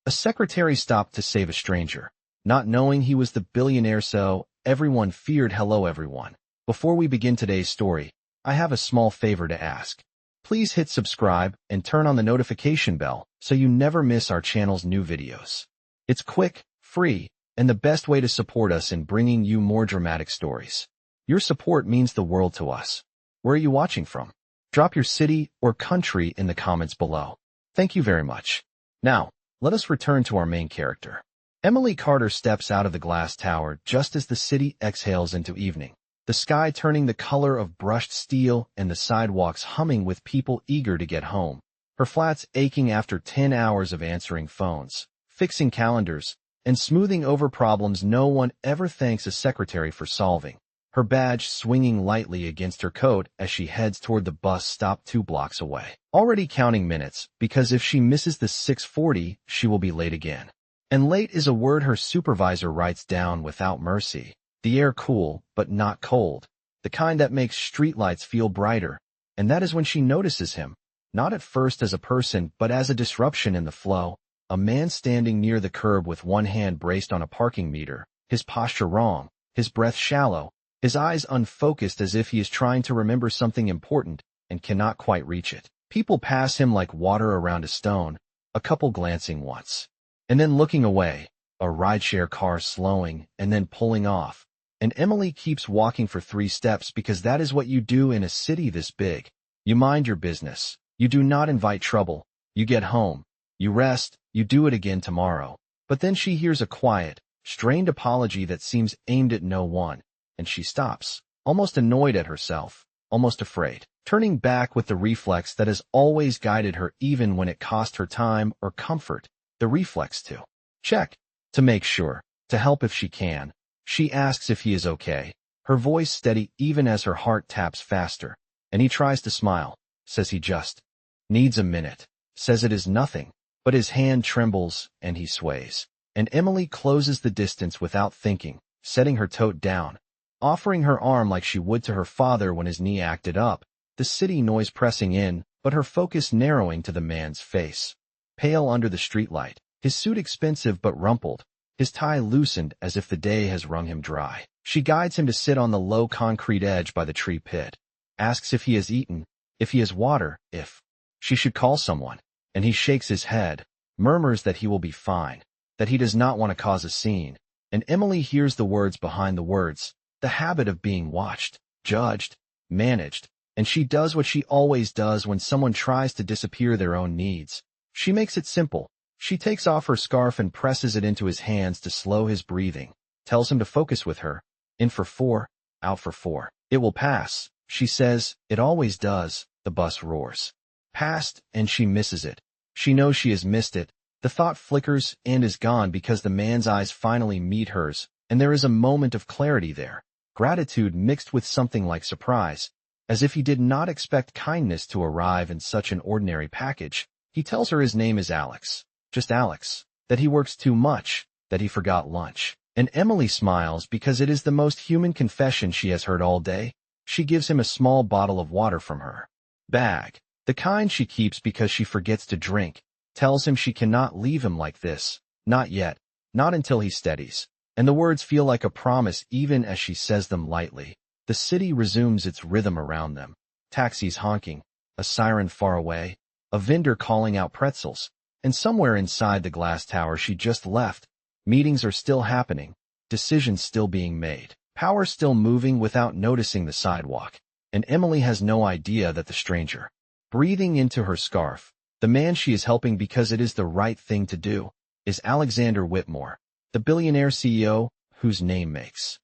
A secretary stopped to save a stranger, not knowing he was the billionaire, so everyone feared. Hello everyone. Before we begin today's story, I have a small favor to ask. Please hit subscribe and turn on the notification bell so you never miss our channel's new videos. It's quick, free, and the best way to support us in bringing you more dramatic stories. Your support means the world to us. Where are you watching from? Drop your city or country in the comments below. Thank you very much. Now, let us return to our main character. Emily Carter steps out of the glass tower just as the city exhales into evening, the sky turning the color of brushed steel and the sidewalks humming with people eager to get home. Her flat's aching after 10 hours of answering phones, fixing calendars, and smoothing over problems no one ever thanks a secretary for solving. Her badge swinging lightly against her coat as she heads toward the bus stop 2 blocks away. Already counting minutes, because if she misses the 6:40, she will be late again. And late is a word her supervisor writes down without mercy. The air cool, but not cold. The kind that makes streetlights feel brighter. And that is when she notices him, not at first as a person, but as a disruption in the flow. A man standing near the curb with one hand braced on a parking meter, his posture wrong, his breath shallow, his eyes unfocused as if he is trying to remember something important and cannot quite reach it. People pass him like water around a stone, a couple glancing once, and then looking away, a rideshare car slowing and then pulling off. And Emily keeps walking for 3 steps because that is what you do in a city this big. You mind your business. You do not invite trouble. You get home. You rest. You do it again tomorrow. But then she hears a quiet, strained apology that seems aimed at no one. And she stops, almost annoyed at herself, almost afraid, turning back with the reflex that has always guided her even when it cost her time or comfort, the reflex to check, to make sure, to help if she can. She asks if he is okay, her voice steady even as her heart taps faster, and he tries to smile, says he just needs a minute, says it is nothing, but his hand trembles and he sways. And Emily closes the distance without thinking, setting her tote down, offering her arm like she would to her father when his knee acted up, the city noise pressing in, but her focus narrowing to the man's face. Pale under the streetlight, his suit expensive but rumpled, his tie loosened as if the day has wrung him dry. She guides him to sit on the low concrete edge by the tree pit, asks if he has eaten, if he has water, if she should call someone, and he shakes his head, murmurs that he will be fine, that he does not want to cause a scene, and Emily hears the words behind the words. The habit of being watched, judged, managed, and she does what she always does when someone tries to disappear their own needs. She makes it simple. She takes off her scarf and presses it into his hands to slow his breathing, tells him to focus with her. In for 4, out for 4. It will pass, she says. It always does. The bus roars past, and she misses it. She knows she has missed it. The thought flickers and is gone because the man's eyes finally meet hers, and there is a moment of clarity there. Gratitude mixed with something like surprise, as if he did not expect kindness to arrive in such an ordinary package. He tells her his name is Alex, just Alex, that he works too much, that he forgot lunch. And Emily smiles because it is the most human confession she has heard all day. She gives him a small bottle of water from her bag, the kind she keeps because she forgets to drink, tells him she cannot leave him like this, not yet, not until he steadies. And the words feel like a promise even as she says them lightly. The city resumes its rhythm around them. Taxis honking, a siren far away, a vendor calling out pretzels, and somewhere inside the glass tower she just left, meetings are still happening, decisions still being made, power still moving without noticing the sidewalk. And Emily has no idea that the stranger, breathing into her scarf, the man she is helping because it is the right thing to do, is Alexander Whitmore. The billionaire CEO, whose name makes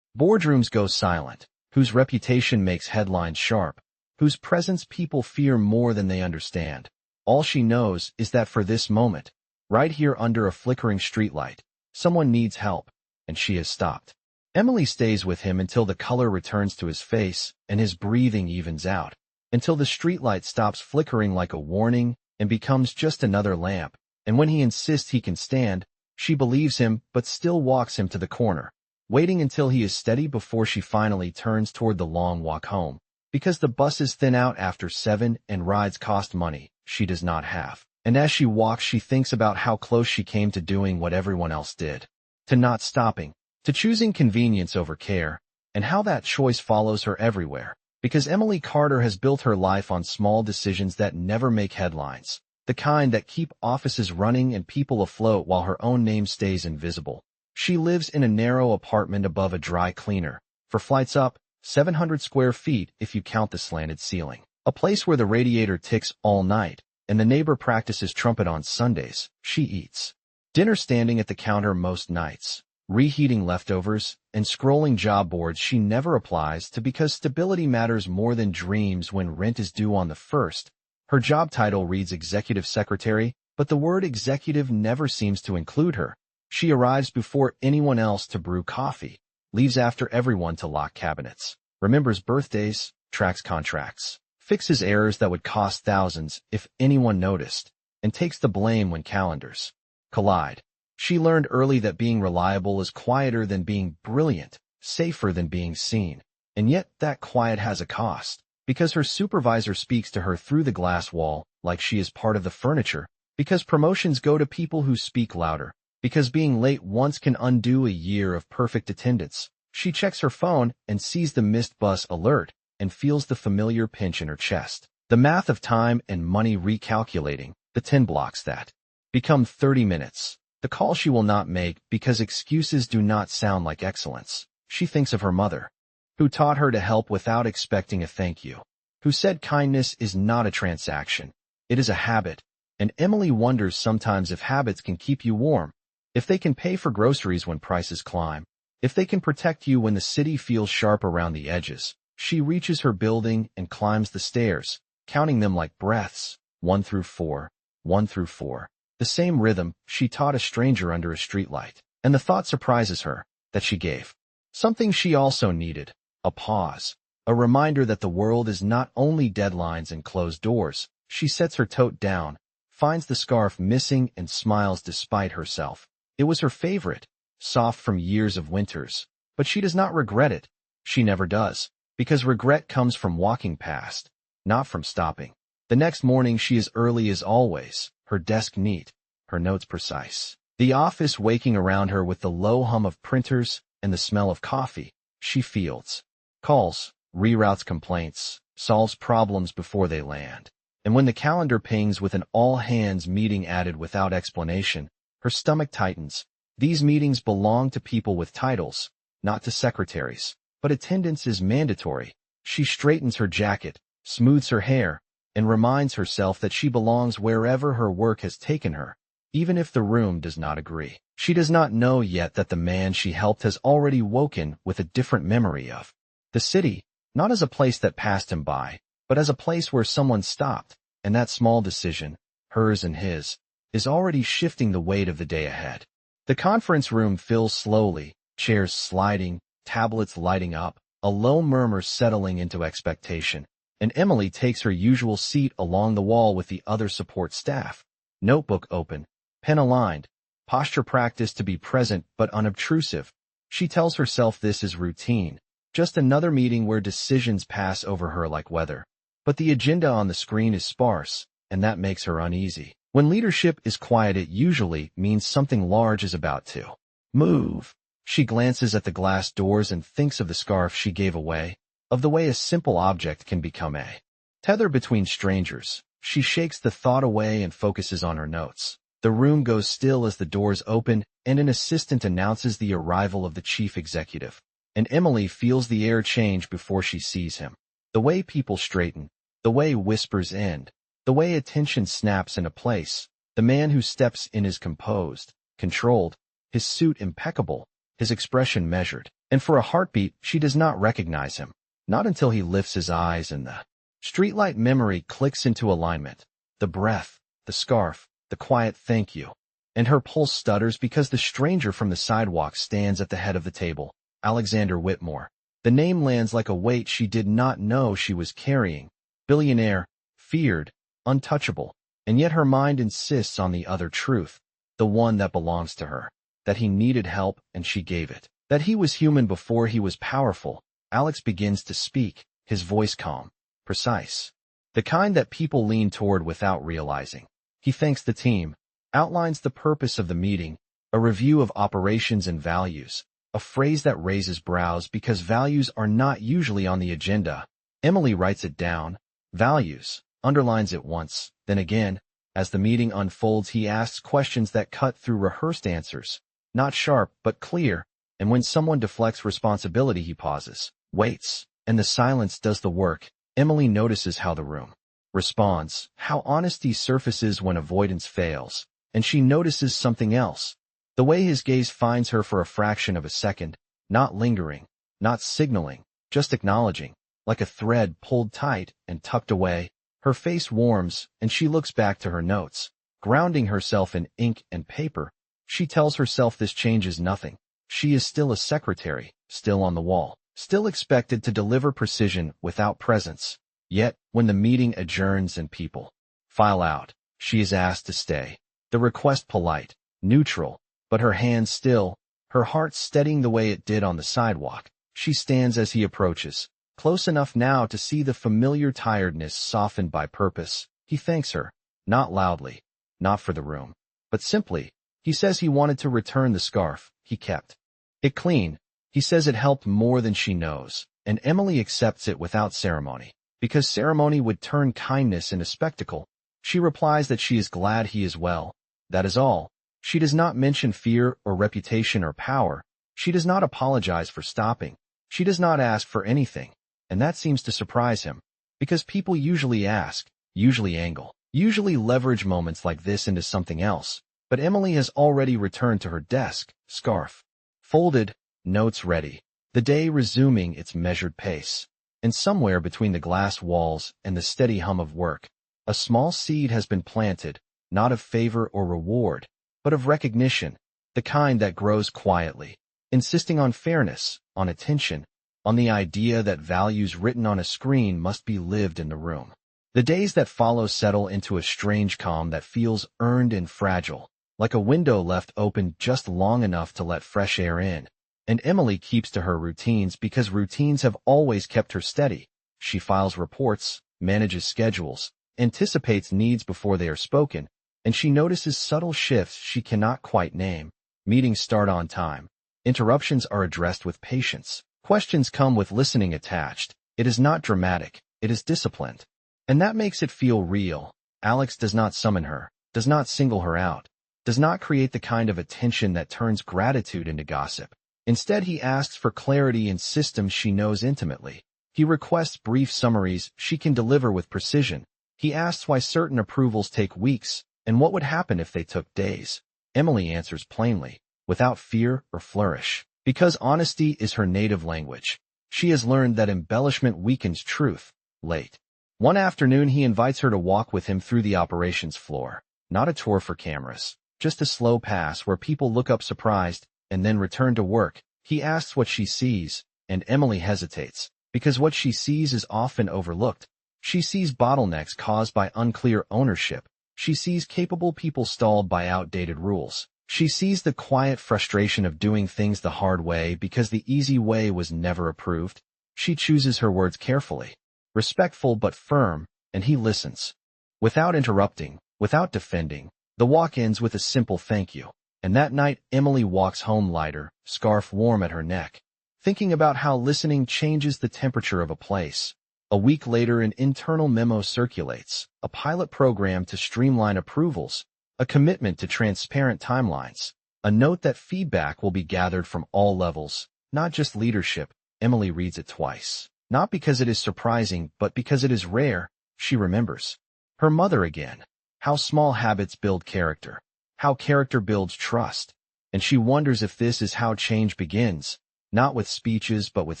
boardrooms go silent, whose reputation makes headlines sharp, whose presence people fear more than they understand. All she knows is that for this moment, right here under a flickering streetlight, someone needs help, and she has stopped. Emily stays with him until the color returns to his face and his breathing evens out, until the streetlight stops flickering like a warning and becomes just another lamp, and when he insists he can stand, she believes him but still walks him to the corner, waiting until he is steady before she finally turns toward the long walk home. Because the buses thin out after 7 and rides cost money she does not have. And as she walks, she thinks about how close she came to doing what everyone else did, to not stopping, to choosing convenience over care, and how that choice follows her everywhere. Because Emily Carter has built her life on small decisions that never make headlines, the kind that keep offices running and people afloat while her own name stays invisible. She lives in a narrow apartment above a dry cleaner, for flights up, 700 square feet if you count the slanted ceiling. A place where the radiator ticks all night, and the neighbor practices trumpet on Sundays. She eats dinner standing at the counter most nights, reheating leftovers, and scrolling job boards she never applies to because stability matters more than dreams when rent is due on the 1st. Her job title reads executive secretary, but the word executive never seems to include her. She arrives before anyone else to brew coffee, leaves after everyone to lock cabinets, remembers birthdays, tracks contracts, fixes errors that would cost thousands if anyone noticed, and takes the blame when calendars collide. She learned early that being reliable is quieter than being brilliant, safer than being seen. And yet that quiet has a cost, because her supervisor speaks to her through the glass wall like she is part of the furniture, because promotions go to people who speak louder, because being late once can undo a year of perfect attendance. She checks her phone and sees the missed bus alert and feels the familiar pinch in her chest. The math of time and money recalculating, the 10 blocks that become 30 minutes. The call she will not make because excuses do not sound like excellence. She thinks of her mother, who taught her to help without expecting a thank you, who said kindness is not a transaction, it is a habit. And Emily wonders sometimes if habits can keep you warm, if they can pay for groceries when prices climb, if they can protect you when the city feels sharp around the edges. She reaches her building and climbs the stairs, counting them like breaths, 1 through 4, 1 through 4. The same rhythm she taught a stranger under a streetlight. And the thought surprises her, that she gave something she also needed, a pause, a reminder that the world is not only deadlines and closed doors. She sets her tote down, finds the scarf missing and smiles despite herself. It was her favorite, soft from years of winters, but she does not regret it. She never does, because regret comes from walking past, not from stopping. The next morning she is early as always, her desk neat, her notes precise. The office waking around her with the low hum of printers and the smell of coffee. She fields calls, reroutes complaints, solves problems before they land. And when the calendar pings with an all-hands meeting added without explanation, her stomach tightens. These meetings belong to people with titles, not to secretaries. But attendance is mandatory. She straightens her jacket, smooths her hair, and reminds herself that she belongs wherever her work has taken her, even if the room does not agree. She does not know yet that the man she helped has already woken with a different memory of the city, not as a place that passed him by, but as a place where someone stopped, and that small decision, hers and his, is already shifting the weight of the day ahead. The conference room fills slowly, chairs sliding, tablets lighting up, a low murmur settling into expectation, and Emily takes her usual seat along the wall with the other support staff, notebook open, pen aligned, posture practice to be present but unobtrusive. She tells herself this is routine, just another meeting where decisions pass over her like weather. But the agenda on the screen is sparse, and that makes her uneasy. When leadership is quiet, it usually means something large is about to move. She glances at the glass doors and thinks of the scarf she gave away, of the way a simple object can become a tether between strangers. She shakes the thought away and focuses on her notes. The room goes still as the doors open and an assistant announces the arrival of the chief executive. And Emily feels the air change before she sees him. The way people straighten, the way whispers end, the way attention snaps into place. The man who steps in is composed, controlled, his suit impeccable, his expression measured. And for a heartbeat, she does not recognize him. Not until he lifts his eyes and the streetlight memory clicks into alignment. The breath, the scarf, the quiet thank you. And her pulse stutters because the stranger from the sidewalk stands at the head of the table. Alexander Whitmore. The name lands like a weight she did not know she was carrying. Billionaire, feared, untouchable. And yet her mind insists on the other truth, the one that belongs to her. That he needed help and she gave it. That he was human before he was powerful. Alex begins to speak, his voice calm, precise. The kind that people lean toward without realizing. He thanks the team, outlines the purpose of the meeting, a review of operations and values, a phrase that raises brows because values are not usually on the agenda. Emily writes it down, values, underlines it once, then again. As the meeting unfolds, he asks questions that cut through rehearsed answers, not sharp but clear, and when someone deflects responsibility he pauses, waits, and the silence does the work. Emily notices how the room responds, how honesty surfaces when avoidance fails, and she notices something else. The way his gaze finds her for a fraction of a second, not lingering, not signaling, just acknowledging, like a thread pulled tight and tucked away. Her face warms, and she looks back to her notes, grounding herself in ink and paper. She tells herself this changes nothing. She is still a secretary, still on the wall, still expected to deliver precision without presence. Yet, when the meeting adjourns and people file out, she is asked to stay. The request polite, neutral, but her hands still, her heart steadying the way it did on the sidewalk. She stands as he approaches, close enough now to see the familiar tiredness softened by purpose. He thanks her, not loudly, not for the room, but simply. He says he wanted to return the scarf. He kept it clean. He says it helped more than she knows, and Emily accepts it without ceremony, because ceremony would turn kindness into spectacle. She replies that she is glad he is well. That is all. She does not mention fear or reputation or power. She does not apologize for stopping. She does not ask for anything, and that seems to surprise him, because people usually ask, usually angle, usually leverage moments like this into something else. But Emily has already returned to her desk, scarf folded, notes ready, the day resuming its measured pace. And somewhere between the glass walls and the steady hum of work, a small seed has been planted, not of favor or reward, but of recognition, the kind that grows quietly, insisting on fairness, on attention, on the idea that values written on a screen must be lived in the room. The days that follow settle into a strange calm that feels earned and fragile, like a window left open just long enough to let fresh air in. And Emily keeps to her routines because routines have always kept her steady. She files reports, manages schedules, anticipates needs before they are spoken, and she notices subtle shifts she cannot quite name. Meetings start on time. Interruptions are addressed with patience. Questions come with listening attached. It is not dramatic. It is disciplined. And that makes it feel real. Alex does not summon her, does not single her out, does not create the kind of attention that turns gratitude into gossip. Instead, he asks for clarity in systems she knows intimately. He requests brief summaries she can deliver with precision. He asks why certain approvals take weeks, and what would happen if they took days. Emily answers plainly, without fear or flourish, because honesty is her native language. She has learned that embellishment weakens truth. Late one afternoon, he invites her to walk with him through the operations floor. Not a tour for cameras, just a slow pass where people look up surprised and then return to work. He asks what she sees, and Emily hesitates, because what she sees is often overlooked. She sees bottlenecks caused by unclear ownership. She sees capable people stalled by outdated rules. She sees the quiet frustration of doing things the hard way because the easy way was never approved. She chooses her words carefully, respectful but firm, and he listens. Without interrupting, without defending, the walk ends with a simple thank you. And that night, Emily walks home lighter, scarf warm at her neck, thinking about how listening changes the temperature of a place. A week later, an internal memo circulates, a pilot program to streamline approvals, a commitment to transparent timelines, a note that feedback will be gathered from all levels, not just leadership. Emily reads it twice, not because it is surprising, but because it is rare. She remembers her mother again, how small habits build character, how character builds trust, and she wonders if this is how change begins, not with speeches but with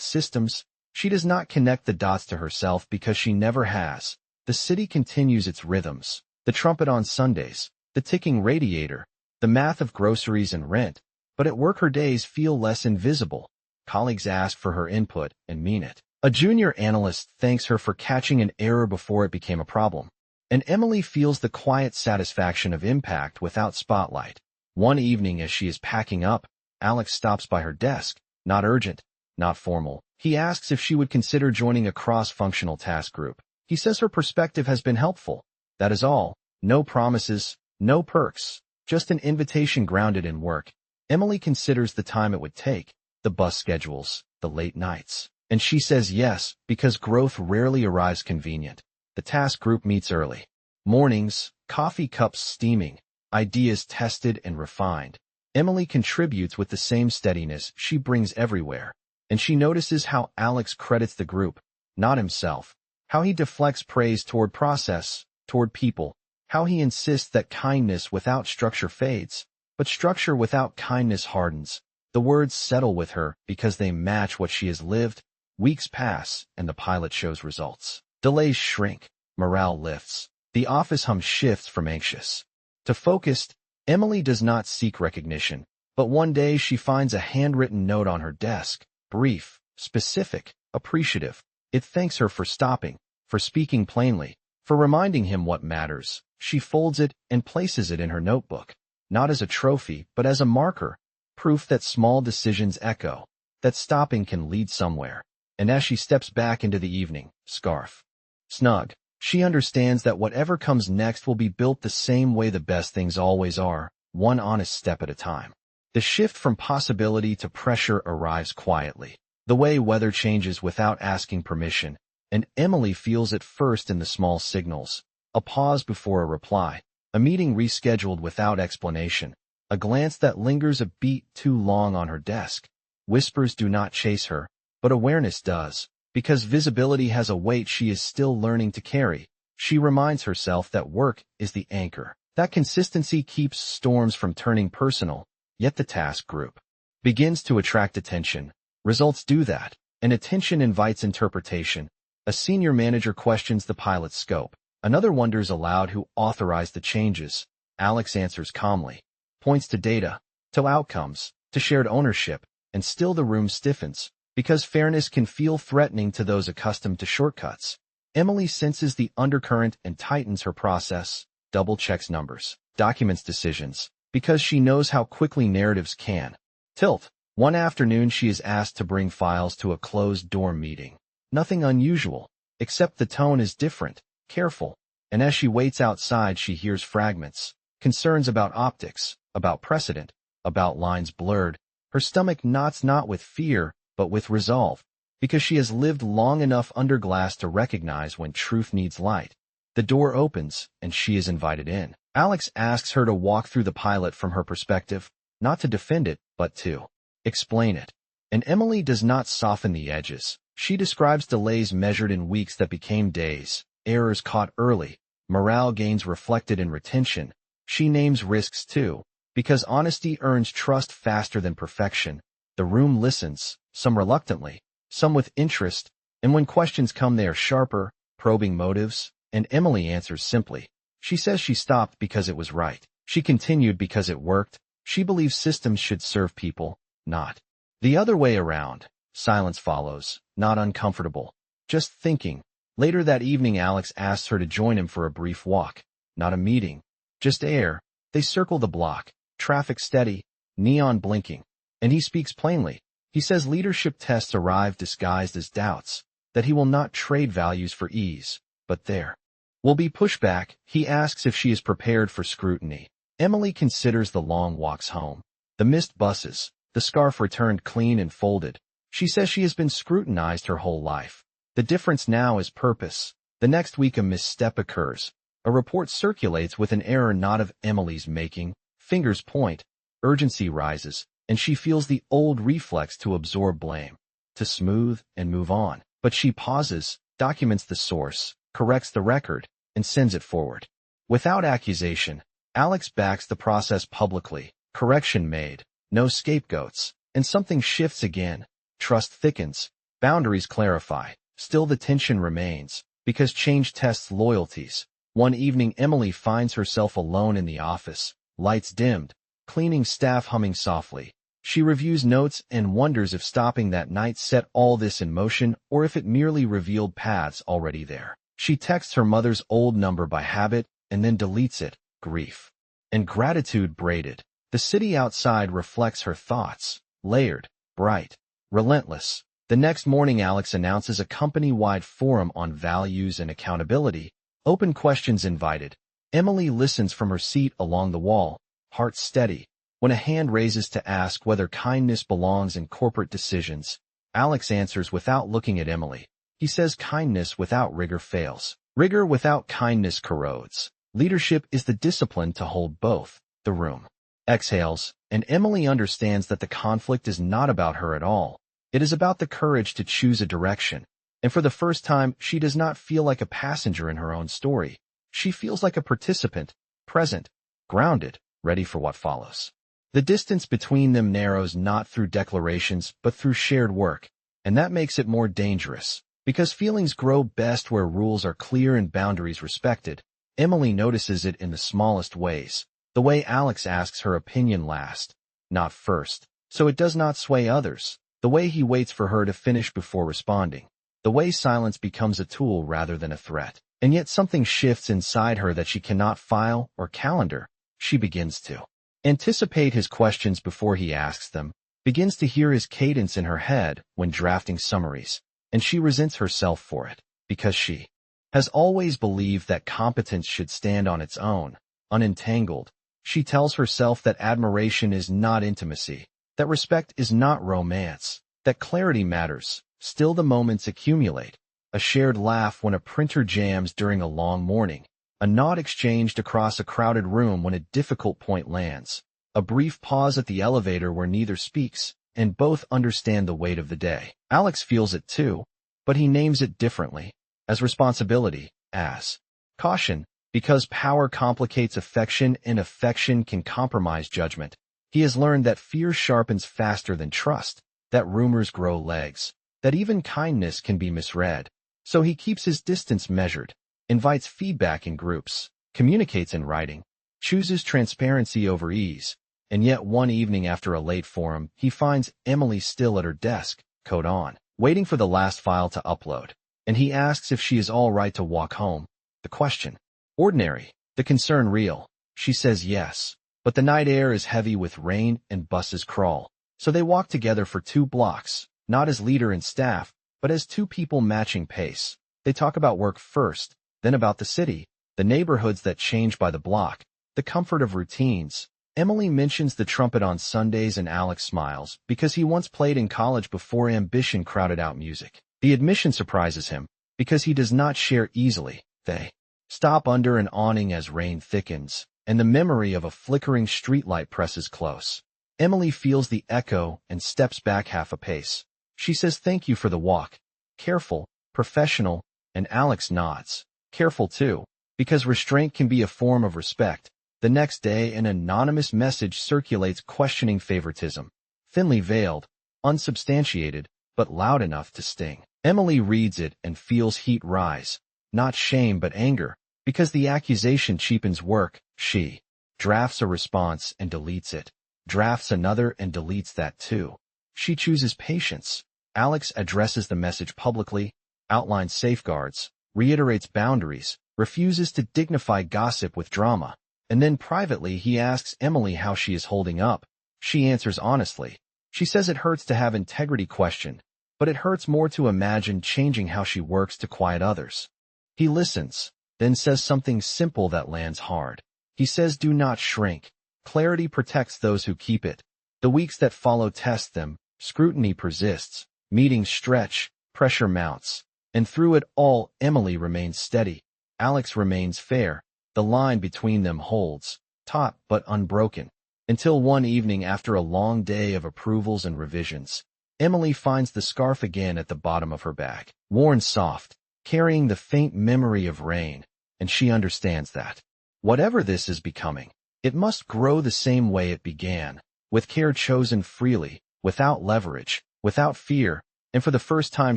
systems. She does not connect the dots to herself because she never has. The city continues its rhythms, the trumpet on Sundays, the ticking radiator, the math of groceries and rent, but at work her days feel less invisible. Colleagues ask for her input and mean it. A junior analyst thanks her for catching an error before it became a problem. And Emily feels the quiet satisfaction of impact without spotlight. One evening as she is packing up, Alex stops by her desk, not urgent, not formal. He asks if she would consider joining a cross-functional task group. He says her perspective has been helpful. That is all. No promises, no perks, just an invitation grounded in work. Emily considers the time it would take, the bus schedules, the late nights. And she says yes, because growth rarely arrives convenient. The task group meets early. Mornings, coffee cups steaming, ideas tested and refined. Emily contributes with the same steadiness she brings everywhere, and she notices how Alex credits the group, not himself, how he deflects praise toward process, toward people, how he insists that kindness without structure fades, but structure without kindness hardens. The words settle with her because they match what she has lived. Weeks pass, and the pilot shows results. Delays shrink, morale lifts. The office hum shifts from anxious to focused. Emily does not seek recognition, but one day she finds a handwritten note on her desk, brief, specific, appreciative. It thanks her for stopping, for speaking plainly, for reminding him what matters. She folds it and places it in her notebook, not as a trophy, but as a marker, proof that small decisions echo, that stopping can lead somewhere. And as she steps back into the evening, scarf snug, she understands that whatever comes next will be built the same way the best things always are, one honest step at a time. The shift from possibility to pressure arrives quietly, the way weather changes without asking permission, and Emily feels it first in the small signals, a pause before a reply, a meeting rescheduled without explanation, a glance that lingers a beat too long on her desk. Whispers do not chase her, but awareness does. Because visibility has a weight she is still learning to carry, she reminds herself that work is the anchor. That consistency keeps storms from turning personal, yet the task group begins to attract attention. Results do that, and attention invites interpretation. A senior manager questions the pilot's scope. Another wonders aloud who authorized the changes. Alex answers calmly, points to data, to outcomes, to shared ownership, and still the room stiffens. Because fairness can feel threatening to those accustomed to shortcuts. Emily senses the undercurrent and tightens her process, double-checks numbers, documents decisions, because she knows how quickly narratives can tilt. One afternoon she is asked to bring files to a closed-door meeting. Nothing unusual, except the tone is different, careful, and as she waits outside she hears fragments, concerns about optics, about precedent, about lines blurred. Her stomach knots not with fear, but with resolve, because she has lived long enough under glass to recognize when truth needs light. The door opens, and she is invited in. Alex asks her to walk through the pilot from her perspective, not to defend it, but to explain it. And Emily does not soften the edges. She describes delays measured in weeks that became days, errors caught early, morale gains reflected in retention. She names risks too, because honesty earns trust faster than perfection. The room listens, some reluctantly, some with interest, and when questions come they are sharper, probing motives, and Emily answers simply. She says she stopped because it was right. She continued because it worked. She believes systems should serve people, not the other way around. Silence follows, not uncomfortable, just thinking. Later that evening Alex asks her to join him for a brief walk. Not a meeting, just air. They circle the block, traffic steady, neon blinking. And he speaks plainly. He says leadership tests arrive disguised as doubts, that he will not trade values for ease, but there will be pushback. He asks if she is prepared for scrutiny. Emily considers the long walks home, the missed buses, the scarf returned clean and folded. She says she has been scrutinized her whole life. The difference now is purpose. The next week a misstep occurs. A report circulates with an error not of Emily's making. Fingers point. Urgency rises, and she feels the old reflex to absorb blame, to smooth and move on. But she pauses, documents the source, corrects the record, and sends it forward. Without accusation, Alex backs the process publicly. Correction made, no scapegoats, and something shifts again. Trust thickens, boundaries clarify. Still the tension remains, because change tests loyalties. One evening Emily finds herself alone in the office, lights dimmed, cleaning staff humming softly. She reviews notes and wonders if stopping that night set all this in motion or if it merely revealed paths already there. She texts her mother's old number by habit and then deletes it, grief and gratitude braided. The city outside reflects her thoughts, layered, bright, relentless. The next morning Alex announces a company-wide forum on values and accountability. Open questions invited. Emily listens from her seat along the wall, heart steady. When a hand raises to ask whether kindness belongs in corporate decisions, Alex answers without looking at Emily. He says kindness without rigor fails. Rigor without kindness corrodes. Leadership is the discipline to hold both. The room exhales, and Emily understands that the conflict is not about her at all. It is about the courage to choose a direction. And for the first time, she does not feel like a passenger in her own story. She feels like a participant, present, grounded, ready for what follows. The distance between them narrows not through declarations, but through shared work, and that makes it more dangerous. Because feelings grow best where rules are clear and boundaries respected. Emily notices it in the smallest ways. The way Alex asks her opinion last, not first, so it does not sway others. The way he waits for her to finish before responding. The way silence becomes a tool rather than a threat. And yet something shifts inside her that she cannot file or calendar. She begins to anticipate his questions before he asks them, begins to hear his cadence in her head when drafting summaries, and she resents herself for it, because she has always believed that competence should stand on its own, unentangled. She tells herself that admiration is not intimacy, that respect is not romance, that clarity matters. Still the moments accumulate. A shared laugh when a printer jams during a long morning. A nod exchanged across a crowded room when a difficult point lands. A brief pause at the elevator where neither speaks, and both understand the weight of the day. Alex feels it too, but he names it differently. As responsibility, as caution, because power complicates affection and affection can compromise judgment. He has learned that fear sharpens faster than trust, that rumors grow legs, that even kindness can be misread. So he keeps his distance measured, invites feedback in groups, communicates in writing, chooses transparency over ease, and yet one evening after a late forum, he finds Emily still at her desk, coat on, waiting for the last file to upload, and he asks if she is all right to walk home. The question, ordinary, the concern real. She says yes, but the night air is heavy with rain and buses crawl, so they walk together for 2 blocks, not as leader and staff, but as 2 people matching pace. They talk about work first, then about the city, the neighborhoods that change by the block, the comfort of routines. Emily mentions the trumpet on Sundays and Alex smiles because he once played in college before ambition crowded out music. The admission surprises him because he does not share easily. They stop under an awning as rain thickens, and the memory of a flickering streetlight presses close. Emily feels the echo and steps back half a pace. She says thank you for the walk. Careful, professional, and Alex nods. Careful too, because restraint can be a form of respect. The next day an anonymous message circulates questioning favoritism. Thinly veiled, unsubstantiated, but loud enough to sting. Emily reads it and feels heat rise. Not shame but anger, because the accusation cheapens work. She drafts a response and deletes it. Drafts another and deletes that too. She chooses patience. Alex addresses the message publicly, outlines safeguards, reiterates boundaries, refuses to dignify gossip with drama, and then privately he asks Emily how she is holding up. She answers honestly. She says it hurts to have integrity questioned, but it hurts more to imagine changing how she works to quiet others. He listens, then says something simple that lands hard. He says do not shrink. Clarity protects those who keep it. The weeks that follow test them, scrutiny persists, meetings stretch, pressure mounts, and through it all Emily remains steady. Alex remains fair. The line between them holds, taut but unbroken, until one evening after a long day of approvals and revisions, Emily finds the scarf again at the bottom of her bag, worn soft, carrying the faint memory of rain, and she understands that, whatever this is becoming, it must grow the same way it began, with care chosen freely, without leverage, without fear, and for the first time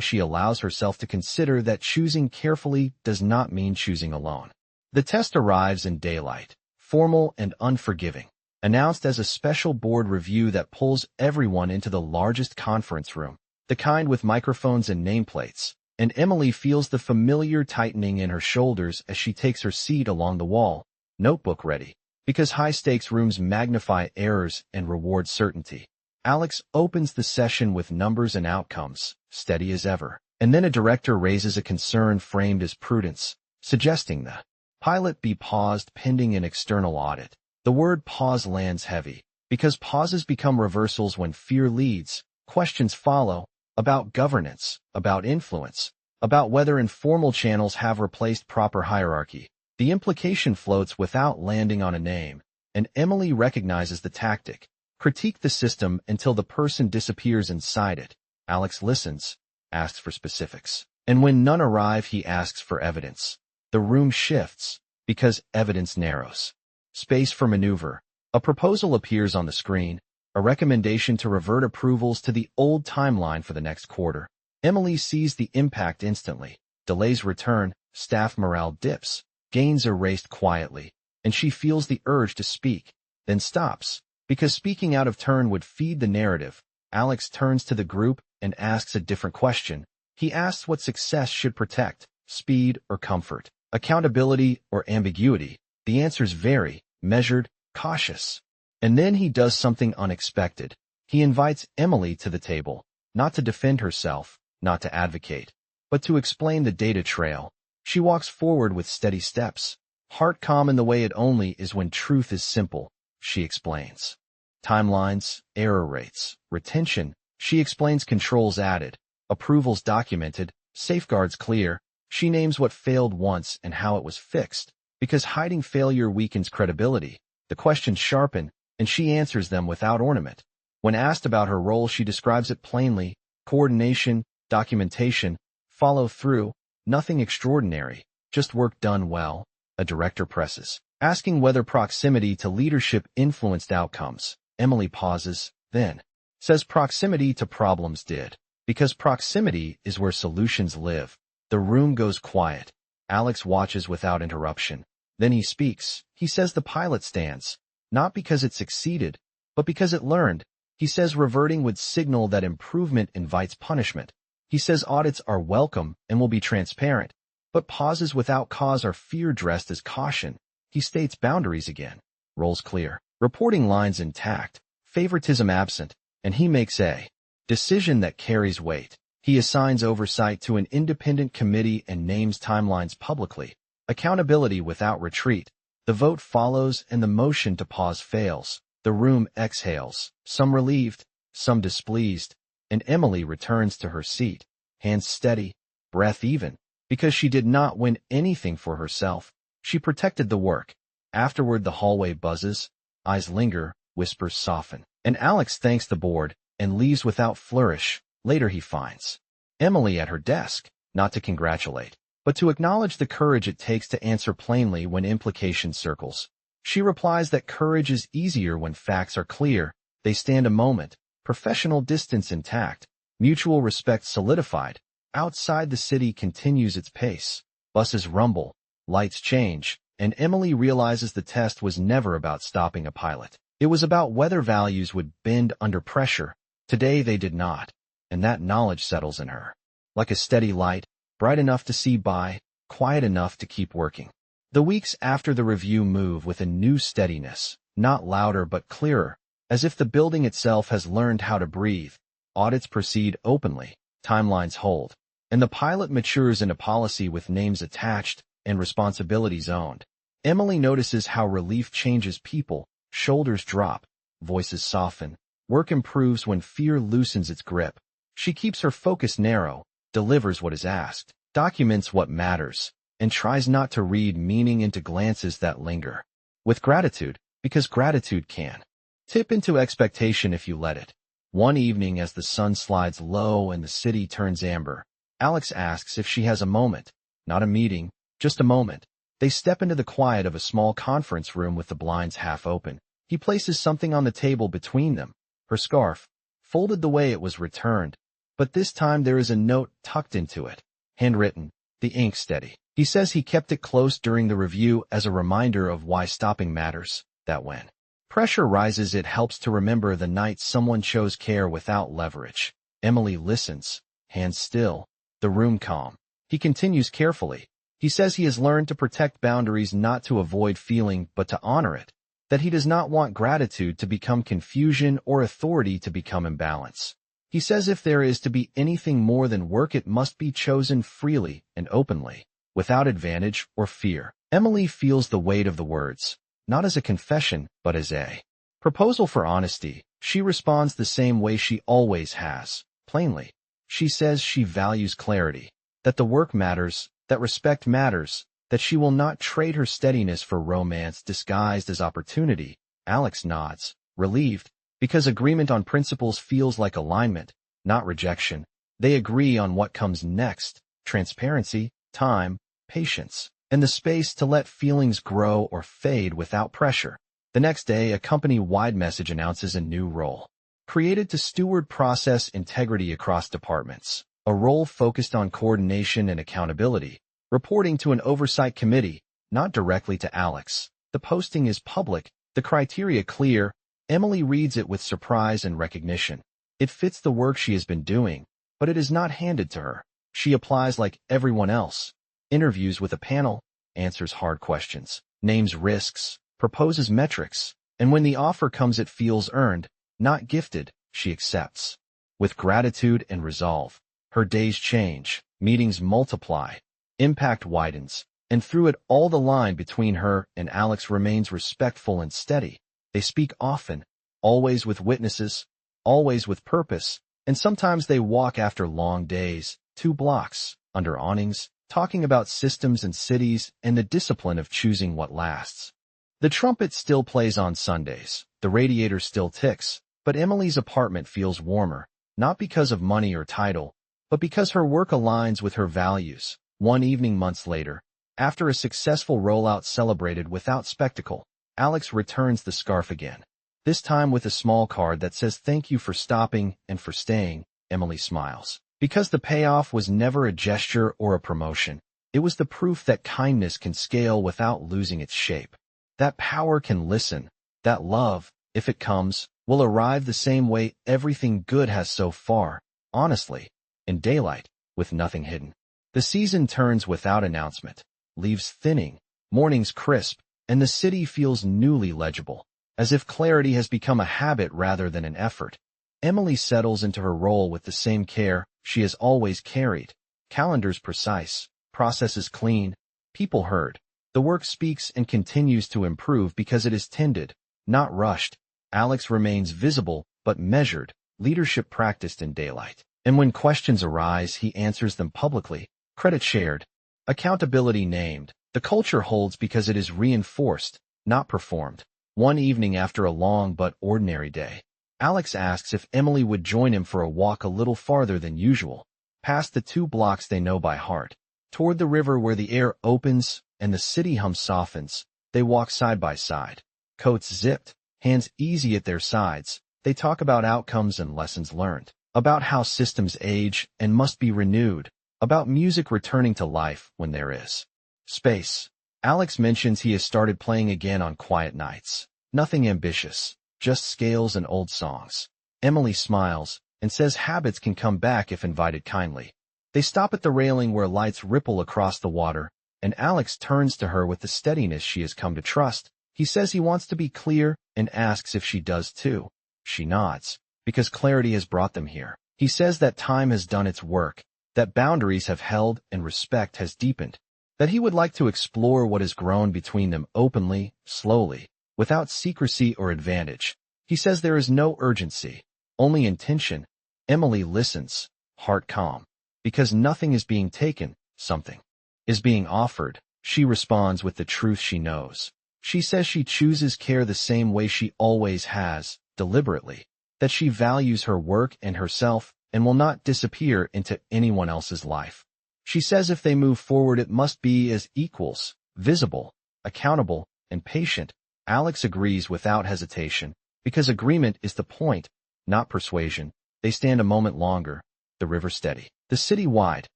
she allows herself to consider that choosing carefully does not mean choosing alone. The test arrives in daylight, formal and unforgiving, announced as a special board review that pulls everyone into the largest conference room, the kind with microphones and nameplates, and Emily feels the familiar tightening in her shoulders as she takes her seat along the wall, notebook ready, because high-stakes rooms magnify errors and reward certainty. Alex opens the session with numbers and outcomes, steady as ever, and then a director raises a concern framed as prudence, suggesting the Pilot be paused pending an external audit. The word pause lands heavy, because pauses become reversals when fear leads. Questions follow, about governance, about influence, about whether informal channels have replaced proper hierarchy. The implication floats without landing on a name, and Emily recognizes the tactic. Critique the system until the person disappears inside it. Alex listens, asks for specifics, and when none arrive, he asks for evidence. The room shifts, because evidence narrows. Space for maneuver. A proposal appears on the screen, a recommendation to revert approvals to the old timeline for the next quarter. Emily sees the impact instantly. Delays return, staff morale dips, gains erased quietly, and she feels the urge to speak, then stops, because speaking out of turn would feed the narrative. Alex turns to the group and asks a different question. He asks what success should protect, speed or comfort, accountability or ambiguity. The answers vary, measured, cautious. And then he does something unexpected. He invites Emily to the table, not to defend herself, not to advocate, but to explain the data trail. She walks forward with steady steps, heart calm in the way it only is when truth is simple. She explains timelines, error rates, retention. She explains controls added, approvals documented, safeguards clear. She names what failed once and how it was fixed, because hiding failure weakens credibility. The questions sharpen, and she answers them without ornament. When asked about her role, she describes it plainly: coordination, documentation, follow through, nothing extraordinary, just work done well. A director presses, asking whether proximity to leadership influenced outcomes. Emily pauses, then says proximity to problems did, because proximity is where solutions live. The room goes quiet. Alex watches without interruption. Then he speaks. He says the pilot stands, not because it succeeded, but because it learned. He says reverting would signal that improvement invites punishment. He says audits are welcome and will be transparent, but pauses without cause are fear dressed as caution. He states boundaries again. Roles clear, reporting lines intact, favoritism absent, and he makes a decision that carries weight. He assigns oversight to an independent committee and names timelines publicly. Accountability without retreat. The vote follows and the motion to pause fails. The room exhales, some relieved, some displeased, and Emily returns to her seat, hands steady, breath even, because she did not win anything for herself. She protected the work. Afterward, the hallway buzzes, eyes linger, whispers soften, and Alex thanks the board and leaves without flourish. Later he finds Emily at her desk, not to congratulate, but to acknowledge the courage it takes to answer plainly when implication circles. She replies that courage is easier when facts are clear. They stand a moment, professional distance intact, mutual respect solidified. Outside, the city continues its pace. Buses rumble, lights change, and Emily realizes the test was never about stopping a pilot. It was about whether values would bend under pressure. Today they did not, and that knowledge settles in her. Like a steady light, bright enough to see by, quiet enough to keep working. The weeks after the review move with a new steadiness, not louder but clearer, as if the building itself has learned how to breathe. Audits proceed openly, timelines hold, and the pilot matures into policy with names attached and responsibilities owned. Emily notices how relief changes people. Shoulders drop, voices soften. Work improves when fear loosens its grip. She keeps her focus narrow, delivers what is asked, documents what matters, and tries not to read meaning into glances that linger. With gratitude, because gratitude can tip into expectation if you let it. One evening, as the sun slides low and the city turns amber, Alex asks if she has a moment. Not a meeting, just a moment. They step into the quiet of a small conference room with the blinds half open. He places something on the table between them, her scarf, folded the way it was returned, but this time there is a note tucked into it, handwritten, the ink steady. He says he kept it close during the review as a reminder of why stopping matters, that when pressure rises it helps to remember the night someone chose care without leverage. Emily listens, hands still, the room calm. He continues carefully. He says he has learned to protect boundaries not to avoid feeling but to honor it, that he does not want gratitude to become confusion or authority to become imbalance. He says if there is to be anything more than work, it must be chosen freely and openly, without advantage or fear. Emily feels the weight of the words, not as a confession, but as a proposal for honesty. She responds the same way she always has, plainly. She says she values clarity, that the work matters, that respect matters, that she will not trade her steadiness for romance disguised as opportunity. Alex nods, relieved, because agreement on principles feels like alignment, not rejection. They agree on what comes next: transparency, time, patience, and the space to let feelings grow or fade without pressure. The next day, a company-wide message announces a new role, created to steward process integrity across departments, a role focused on coordination and accountability, reporting to an oversight committee, not directly to Alex. The posting is public, the criteria clear. Emily reads it with surprise and recognition. It fits the work she has been doing, but it is not handed to her. She applies like everyone else, interviews with a panel, answers hard questions, names risks, proposes metrics, and when the offer comes it feels earned, not gifted. She accepts. With gratitude and resolve. Her days change, meetings multiply, impact widens, and through it all the line between her and Alex remains respectful and steady. They speak often, always with witnesses, always with purpose, and sometimes they walk after long days, 2 blocks, under awnings, talking about systems and cities and the discipline of choosing what lasts. The trumpet still plays on Sundays, the radiator still ticks, but Emily's apartment feels warmer, not because of money or title, but because her work aligns with her values. One evening months later, after a successful rollout celebrated without spectacle, Alex returns the scarf again, this time with a small card that says thank you for stopping and for staying. Emily smiles. Because the payoff was never a gesture or a promotion. It was the proof that kindness can scale without losing its shape. That power can listen. That love, if it comes, will arrive the same way everything good has so far, honestly, in daylight, with nothing hidden. The season turns without announcement, leaves thinning, mornings crisp, and the city feels newly legible, as if clarity has become a habit rather than an effort. Emily settles into her role with the same care she has always carried. Calendars precise, processes clean, people heard. The work speaks and continues to improve because it is tended, not rushed. Alex remains visible but measured, leadership practiced in daylight. And when questions arise, he answers them publicly. Credit shared, accountability named. The culture holds because it is reinforced, not performed. One evening after a long but ordinary day, Alex asks if Emily would join him for a walk a little farther than usual, past the 2 blocks they know by heart, toward the river where the air opens and the city hum softens. They walk side by side, coats zipped, hands easy at their sides. They talk about outcomes and lessons learned, about how systems age and must be renewed, about music returning to life when there is space. Alex mentions he has started playing again on quiet nights. Nothing ambitious, just scales and old songs. Emily smiles and says habits can come back if invited kindly. They stop at the railing where lights ripple across the water, and Alex turns to her with the steadiness she has come to trust. He says he wants to be clear and asks if she does too. She nods, because clarity has brought them here. He says that time has done its work, that boundaries have held and respect has deepened, that he would like to explore what has grown between them openly, slowly, without secrecy or advantage. He says there is no urgency, only intention. Emily listens, heart calm, because nothing is being taken, something is being offered. She responds with the truth she knows. She says she chooses care the same way she always has, deliberately, that she values her work and herself and will not disappear into anyone else's life. She says if they move forward it must be as equals, visible, accountable, and patient. Alex agrees without hesitation, because agreement is the point, not persuasion. They stand a moment longer, the river steady, the city wide,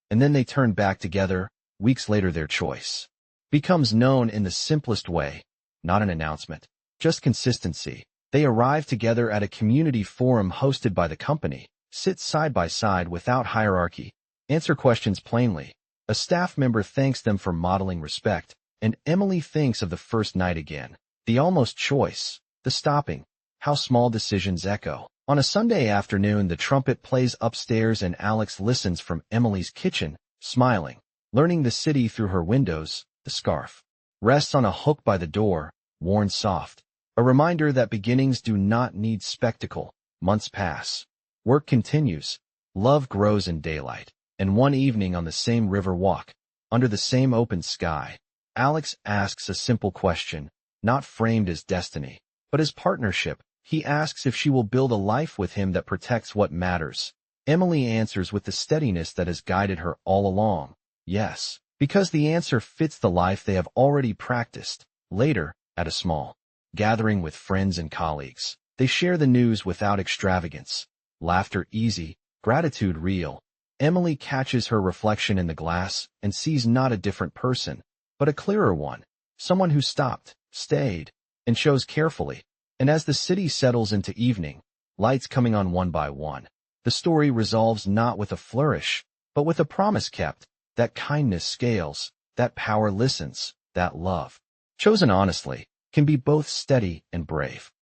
and then they turn back together. Weeks later their choice becomes known in the simplest way, not an announcement, just consistency. They arrive together at a community forum hosted by the company, sit side by side without hierarchy, answer questions plainly. A staff member thanks them for modeling respect, and Emily thinks of the first night again. The almost choice, the stopping, how small decisions echo. On a Sunday afternoon, the trumpet plays upstairs and Alex listens from Emily's kitchen, smiling, learning the city through her windows. The scarf rests on a hook by the door, worn soft. A reminder that beginnings do not need spectacle. Months pass. Work continues. Love grows in daylight. And one evening on the same river walk, under the same open sky, Alex asks a simple question, not framed as destiny, but as partnership. He asks if she will build a life with him that protects what matters. Emily answers with the steadiness that has guided her all along. Yes, because the answer fits the life they have already practiced. Later, at a small gathering with friends and colleagues, they share the news without extravagance. Laughter easy, gratitude real. Emily catches her reflection in the glass and sees not a different person, but a clearer one, someone who stopped, stayed, and chose carefully. And as the city settles into evening, lights coming on one by one, the story resolves not with a flourish, but with a promise kept, that kindness scales, that power listens, that love, chosen honestly, can be both steady and brave.